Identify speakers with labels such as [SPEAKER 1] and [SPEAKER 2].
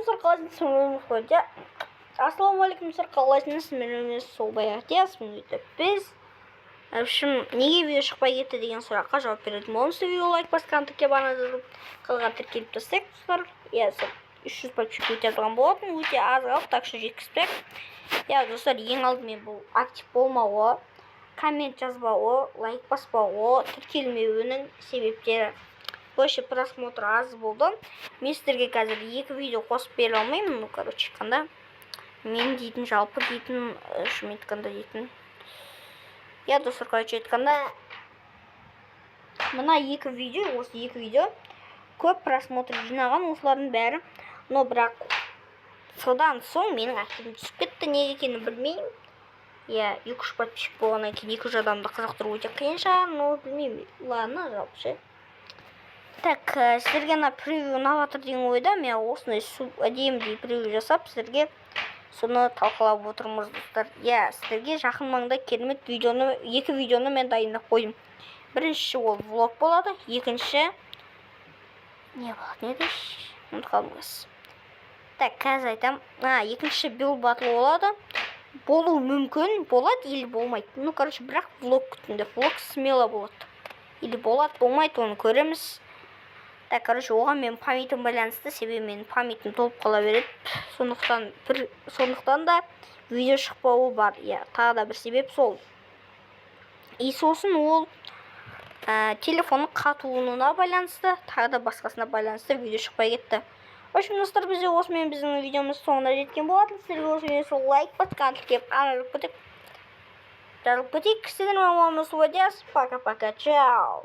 [SPEAKER 1] достар, қалайсыңыздар? Ассалаумағалейкум достар, қалайсыңыз? Мен Солбай Ахтиясовпын. Біз неге видео шықпай кетті деген сұраққа жауап беретін боламыз. Видео лайк басқан тіркеп ана жазып қалған тіркеліп тастайық достар. 300 подписчик өте азған болатын, өте аз қалды, так что жеткізбек. Достар, ең алдымен бұл актив болмауы, коммент жазбауы, лайк баспауы, тіркелмеуінің себептері. Больше просмотр аз болды. Мен сіздерге қазір 2 видео қосып бере алмаймын. Короче айтқанда, мен дейтін жалпы дейтін, шын айтқанда дейтін. Достар, короче айтқанда, мына 2 видео, осы 2 видео көп просмотр жинаған осылардың бәрі. Но бірақ содан соң менің активім түсіп кетті. Неге екенін білмеймін. 2-3 подписчик болғаннан кейін 200 адамды қызықтыру өте қиын шығар, но білмеймін. Ладно, жалпы ше. Так, сіздерге ана превью ұнаватыр деген ойда, мен осындай әдемі превью жасап, сіздерге соны талқылап отырмыз достар. Сіздерге жақын маңда керемет видеоны, 2 видеоны мен дайындап қойдым. Біріншісі ол влог болады, екіншісі не болады, не дейсіз? Ұмытқалмыз. Так, қазір айтам. Екіншісі билд батл болады. Болу мүмкін, болады или болмайды. Короче, бірақ влог күтіңдер. Влог смело болады. Или болады, болмайды, оны көреміз. Так, короче, оған мен памятім байланысты, себебі менің памятім толып қала береді. Сондықтан да видео шықпауы бар. Тағы да бір себеп сол. И сосын ол телефонның қатуына байланысты, тағы да басқасына байланысты видео шықпай кетті. В общем, достар, бізде осымен біздің видеомыз соңына жеткен болатын. Сіздерге осымен сол лайк басқан тіркеп жарылып кетейік. Сіздермен болмыз. Пока-пока, чао.